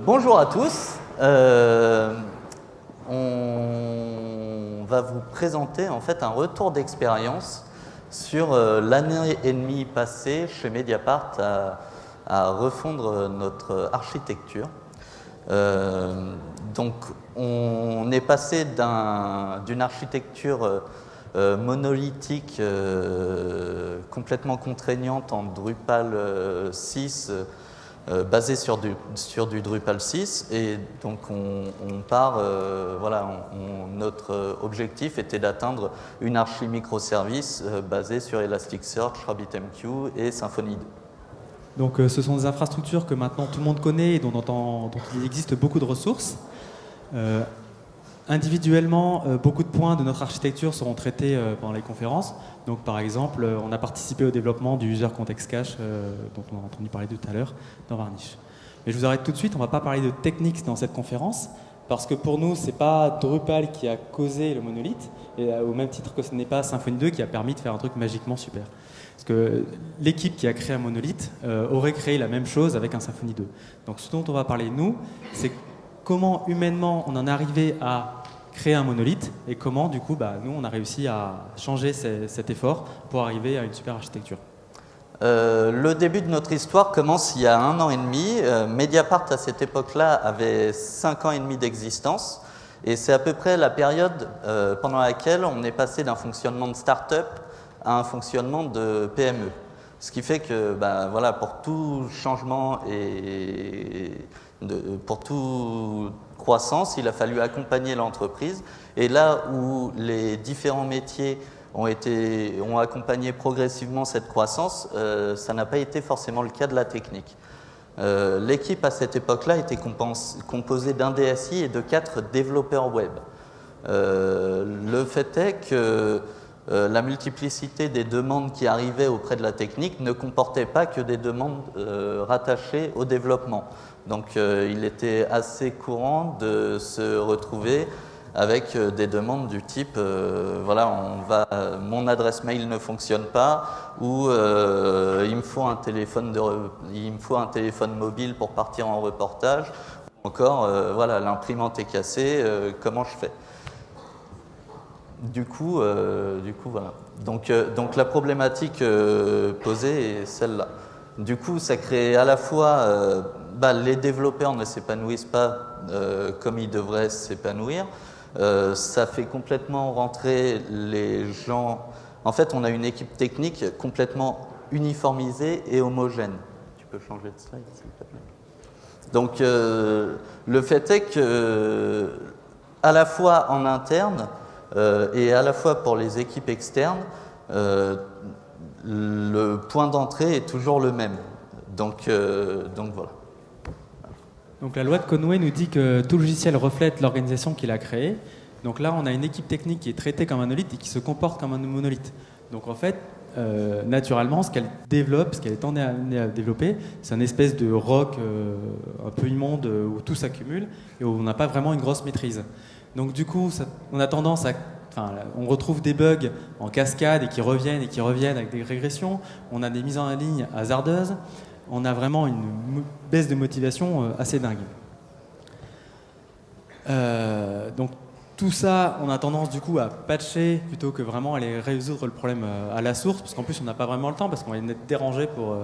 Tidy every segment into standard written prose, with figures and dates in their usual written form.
Bonjour à tous. On va vous présenter en fait un retour d'expérience sur l'année et demie passée chez Mediapart à refondre notre architecture. Donc on est passé d'une architecture monolithique complètement contraignante en Drupal 6 basé sur du Drupal 6, et donc on part, notre objectif était d'atteindre une archi microservice basée sur Elasticsearch, RabbitMQ et Symfony 2. Donc ce sont des infrastructures que maintenant tout le monde connaît et dont il existe beaucoup de ressources. Individuellement, beaucoup de points de notre architecture seront traités pendant les conférences. Donc par exemple, on a participé au développement du User Context Cache dont on a entendu parler tout à l'heure dans Varnish. Mais je vous arrête tout de suite, on ne va pas parler de techniques dans cette conférence parce que pour nous, ce n'est pas Drupal qui a causé le monolithe, et au même titre que ce n'est pas Symfony 2 qui a permis de faire un truc magiquement super. Parce que l'équipe qui a créé un monolithe aurait créé la même chose avec un Symfony 2. Donc ce dont on va parler nous, c'est comment humainement on en est arrivé à créer un monolithe et comment du coup nous on a réussi à changer cet effort pour arriver à une super architecture. Le début de notre histoire commence il y a 1 an et demi. Mediapart à cette époque-là avait 5 ans et demi d'existence, et c'est à peu près la période pendant laquelle on est passé d'un fonctionnement de start-up à un fonctionnement de PME. Ce qui fait que pour tout changement et pour toute croissance, il a fallu accompagner l'entreprise. Et là où les différents métiers ont accompagné progressivement cette croissance, ça n'a pas été forcément le cas de la technique. L'équipe à cette époque-là était composée d'un DSI et de 4 développeurs web. Le fait est que la multiplicité des demandes qui arrivaient auprès de la technique ne comportait pas que des demandes rattachées au développement. Donc il était assez courant de se retrouver avec des demandes du type mon adresse mail ne fonctionne pas, ou il me faut un téléphone mobile pour partir en reportage, ou encore l'imprimante est cassée, comment je fais? Du coup, voilà. Donc la problématique posée est celle-là. Du coup, ça crée à la fois les développeurs ne s'épanouissent pas comme ils devraient s'épanouir. Ça fait complètement rentrer les gens. En fait, on a une équipe technique complètement uniformisée et homogène. Tu peux changer de slide, s'il te plaît. Donc, le fait est que, à la fois en interne et à la fois pour les équipes externes, le point d'entrée est toujours le même. Donc voilà. Donc la loi de Conway nous dit que tout logiciel reflète l'organisation qu'il a créée. Donc là, on a une équipe technique qui est traitée comme un monolithe et qui se comporte comme un monolithe. Donc en fait, naturellement, ce qu'elle développe, ce qu'elle est amenée à développer, c'est une espèce de roc un peu immonde où tout s'accumule et où on n'a pas vraiment une grosse maîtrise. Donc du coup, on a tendance on retrouve des bugs en cascade et qui reviennent avec des régressions. On a des mises en ligne hasardeuses. On a vraiment une baisse de motivation assez dingue. Donc tout ça, on a tendance du coup à patcher plutôt que vraiment aller résoudre le problème à la source, parce qu'en plus on n'a pas vraiment le temps, parce qu'on va être dérangé pour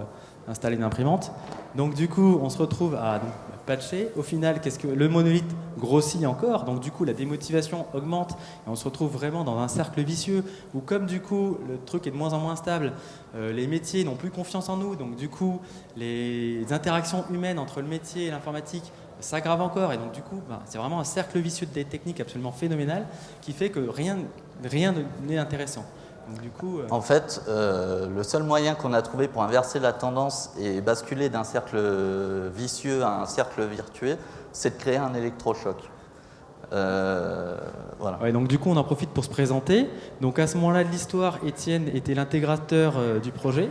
installer une imprimante. Donc du coup, on se retrouve à patcher. Au final, le monolithe grossit encore, donc du coup la démotivation augmente et on se retrouve vraiment dans un cercle vicieux où, comme du coup le truc est de moins en moins stable, les métiers n'ont plus confiance en nous, donc du coup les interactions humaines entre le métier et l'informatique s'aggravent encore, et donc du coup c'est vraiment un cercle vicieux des techniques absolument phénoménal qui fait que rien n'est intéressant. Donc, du coup, En fait, le seul moyen qu'on a trouvé pour inverser la tendance et basculer d'un cercle vicieux à un cercle vertueux, c'est de créer un électrochoc. Voilà. Ouais, donc du coup, on en profite pour se présenter. Donc à ce moment-là de l'histoire, Étienne était l'intégrateur du projet.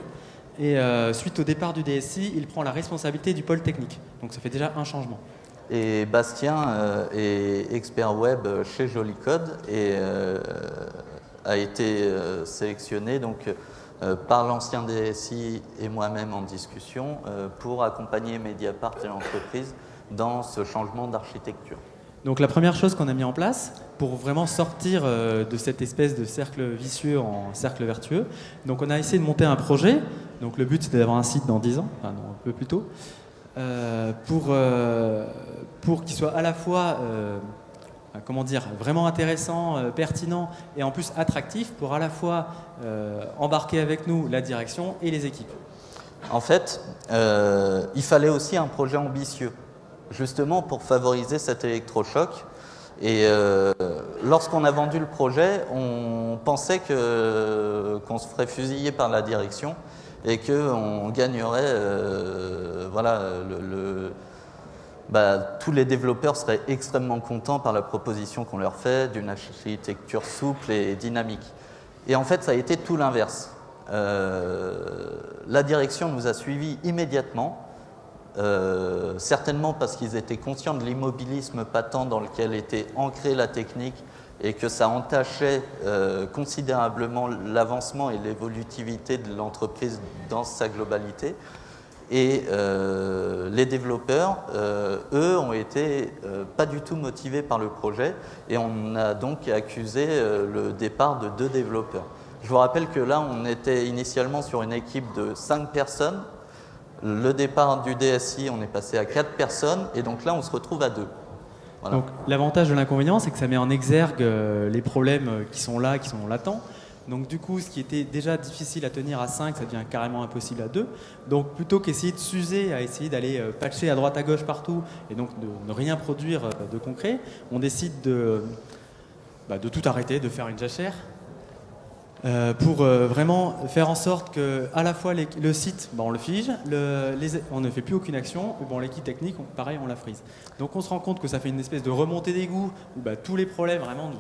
Et suite au départ du DSI, il prend la responsabilité du pôle technique. Donc ça fait déjà un changement. Et Bastien est expert web chez Jolicode et a été sélectionné par l'ancien DSI et moi-même en discussion pour accompagner Mediapart et l'entreprise dans ce changement d'architecture. Donc la première chose qu'on a mis en place pour vraiment sortir de cette espèce de cercle vicieux en cercle vertueux, donc on a essayé de monter un projet. Donc le but c'était d'avoir un site dans 10 ans, enfin non, un peu plus tôt, pour qu'il soit à la fois comment dire, vraiment intéressant, pertinent et en plus attractif pour à la fois embarquer avec nous la direction et les équipes. En fait, il fallait aussi un projet ambitieux, justement pour favoriser cet électrochoc. Et lorsqu'on a vendu le projet, on pensait qu'on se ferait fusiller par la direction et qu'on gagnerait, voilà, tous les développeurs seraient extrêmement contents par la proposition qu'on leur fait d'une architecture souple et dynamique. Et en fait, ça a été tout l'inverse. La direction nous a suivis immédiatement, certainement parce qu'ils étaient conscients de l'immobilisme patent dans lequel était ancrée la technique et que ça entachait considérablement l'avancement et l'évolutivité de l'entreprise dans sa globalité. Et les développeurs, eux, ont été pas du tout motivés par le projet et on a donc accusé le départ de 2 développeurs. Je vous rappelle que là, on était initialement sur une équipe de 5 personnes. Le départ du DSI, on est passé à 4 personnes et donc là, on se retrouve à 2. Voilà. Donc l'avantage de l'inconvénient, c'est que ça met en exergue les problèmes qui sont là, qui sont latents. Donc du coup, ce qui était déjà difficile à tenir à 5, ça devient carrément impossible à 2. Donc plutôt qu'essayer de s'user à essayer d'aller patcher à droite à gauche partout et donc de ne rien produire de concret, on décide de tout arrêter, de faire une jachère pour vraiment faire en sorte que à la fois le site, on le fige, on ne fait plus aucune action, l'équipe technique, pareil, on la frise. Donc on se rend compte que ça fait une espèce de remontée d'égout où tous les problèmes vraiment nous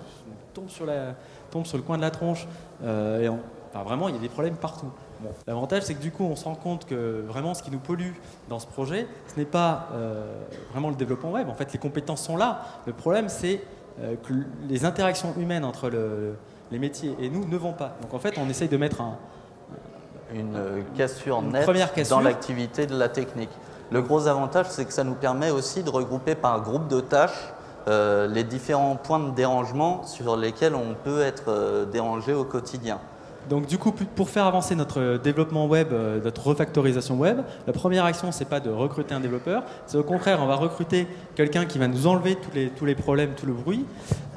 tombent sur le coin de la tronche vraiment il y a des problèmes partout. Bon, l'avantage c'est que du coup on se rend compte que vraiment ce qui nous pollue dans ce projet ce n'est pas vraiment le développement web, en fait les compétences sont là, le problème c'est que les interactions humaines entre les métiers et nous ne vont pas. Donc en fait on essaye de mettre une cassure nette dans l'activité de la technique. Le gros avantage c'est que ça nous permet aussi de regrouper par groupe de tâches les différents points de dérangement sur lesquels on peut être dérangé au quotidien. Donc du coup, pour faire avancer notre développement web, notre refactorisation web, la première action, c'est pas de recruter un développeur, c'est au contraire, on va recruter quelqu'un qui va nous enlever tous les problèmes, tout le bruit.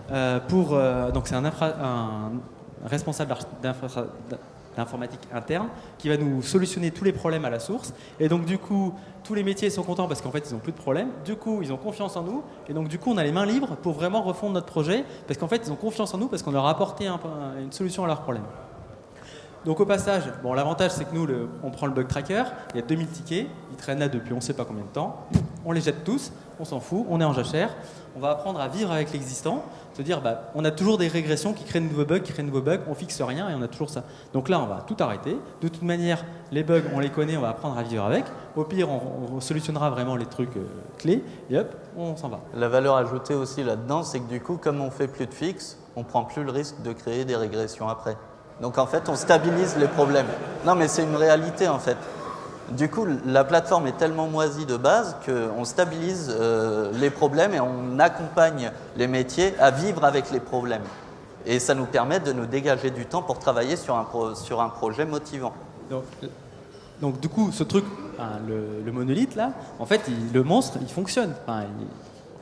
Donc c'est un responsable d'informatique interne qui va nous solutionner tous les problèmes à la source. Et donc du coup, tous les métiers sont contents parce qu'en fait, ils n'ont plus de problèmes. Du coup, ils ont confiance en nous. Et donc du coup, on a les mains libres pour vraiment refondre notre projet parce qu'en fait, ils ont confiance en nous parce qu'on leur a apporté une solution à leurs problèmes. Donc au passage, l'avantage c'est que nous, on prend le bug tracker, il y a 2000 tickets, ils traînent là depuis on ne sait pas combien de temps, on les jette tous, on s'en fout, on est en jachère, on va apprendre à vivre avec l'existant, se dire on a toujours des régressions qui créent de nouveaux bugs, on fixe rien et on a toujours ça. Donc là on va tout arrêter, de toute manière les bugs on les connaît, on va apprendre à vivre avec, au pire on solutionnera vraiment les trucs clés et hop, on s'en va. La valeur ajoutée aussi là-dedans c'est que du coup comme on fait plus de fixe, on prend plus le risque de créer des régressions après. Donc en fait, on stabilise les problèmes. Non, mais c'est une réalité en fait. Du coup, la plateforme est tellement moisie de base qu'on stabilise les problèmes et on accompagne les métiers à vivre avec les problèmes. Et ça nous permet de nous dégager du temps pour travailler sur un projet motivant. Donc du coup, ce truc, le monolithe là, en fait, le monstre, il fonctionne.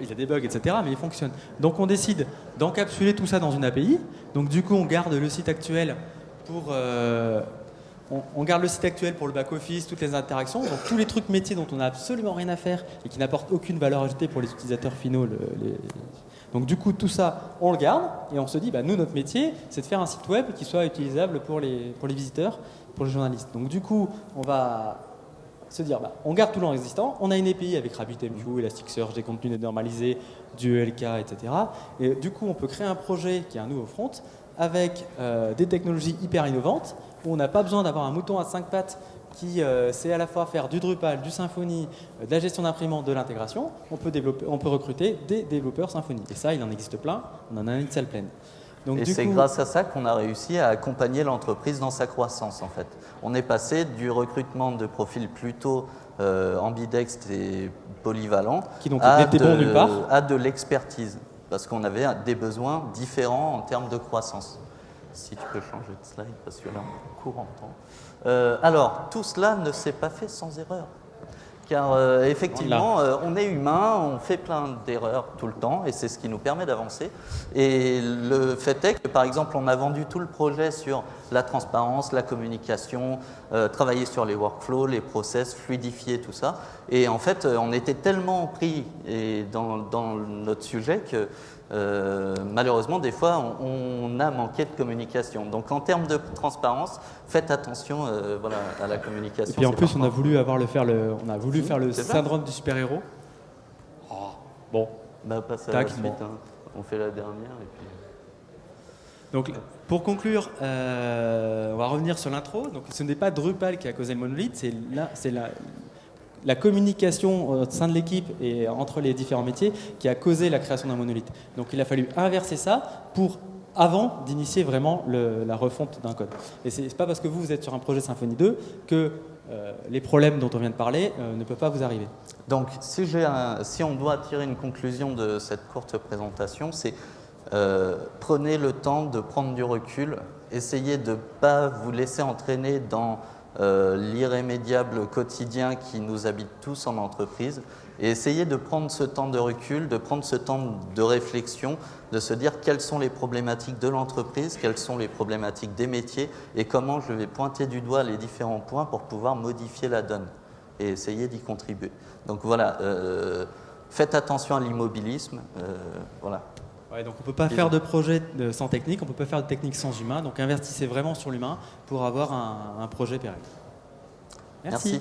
Il y a des bugs, etc., mais il fonctionne. Donc on décide d'encapsuler tout ça dans une API. Donc du coup, on garde le site actuel pour le back-office, toutes les interactions, donc tous les trucs métiers dont on n'a absolument rien à faire et qui n'apportent aucune valeur ajoutée pour les utilisateurs finaux. Donc du coup, tout ça, on le garde et on se dit, nous, notre métier, c'est de faire un site web qui soit utilisable pour les visiteurs, pour les journalistes. Donc du coup, on va se dire, on garde tout l'existant, on a une API avec RabbitMQ, Elasticsearch, des contenus normalisés, du ELK, etc. Et du coup, on peut créer un projet qui est un nouveau front avec des technologies hyper innovantes où on n'a pas besoin d'avoir un mouton à 5 pattes qui sait à la fois faire du Drupal, du Symfony, de la gestion d'imprimante, de l'intégration. On peut recruter des développeurs Symfony. Et ça, il en existe plein, on en a une salle pleine. Donc, et c'est grâce à ça qu'on a réussi à accompagner l'entreprise dans sa croissance, en fait. On est passé du recrutement de profils plutôt ambidextres et polyvalents à de l'expertise, parce qu'on avait des besoins différents en termes de croissance. Si tu peux changer de slide, parce que là, on court en temps. Alors, tout cela ne s'est pas fait sans erreur. Car effectivement, on est humain, on fait plein d'erreurs tout le temps, et c'est ce qui nous permet d'avancer. Et le fait est que, par exemple, on a vendu tout le projet sur la transparence, la communication, travailler sur les workflows, les process, fluidifier tout ça. Et en fait, on était tellement pris dans notre sujet que malheureusement, des fois, on a manqué de communication. Donc, en termes de transparence, faites attention voilà, à la communication. Et puis en plus, on a voulu faire le syndrome du super-héros. Oh, bon. Bah, passe à la suite, hein. On fait la dernière. Et puis... Donc, pour conclure, on va revenir sur l'intro. Donc, ce n'est pas Drupal qui a causé le monolithe, c'est la communication au sein de l'équipe et entre les différents métiers qui a causé la création d'un monolithe. Donc il a fallu inverser ça avant d'initier vraiment la refonte d'un code. Et c'est pas parce que vous êtes sur un projet Symfony 2 que les problèmes dont on vient de parler ne peuvent pas vous arriver. Donc si on doit tirer une conclusion de cette courte présentation, c'est prenez le temps de prendre du recul, essayez de ne pas vous laisser entraîner dans l'irrémédiable quotidien qui nous habite tous en entreprise, et essayer de prendre ce temps de recul, de prendre ce temps de réflexion, de se dire quelles sont les problématiques de l'entreprise, quelles sont les problématiques des métiers et comment je vais pointer du doigt les différents points pour pouvoir modifier la donne et essayer d'y contribuer. Donc voilà, faites attention à l'immobilisme, voilà. Ouais, donc on ne peut pas faire de projet sans technique, on ne peut pas faire de technique sans humain, donc investissez vraiment sur l'humain pour avoir un projet pérenne. Merci.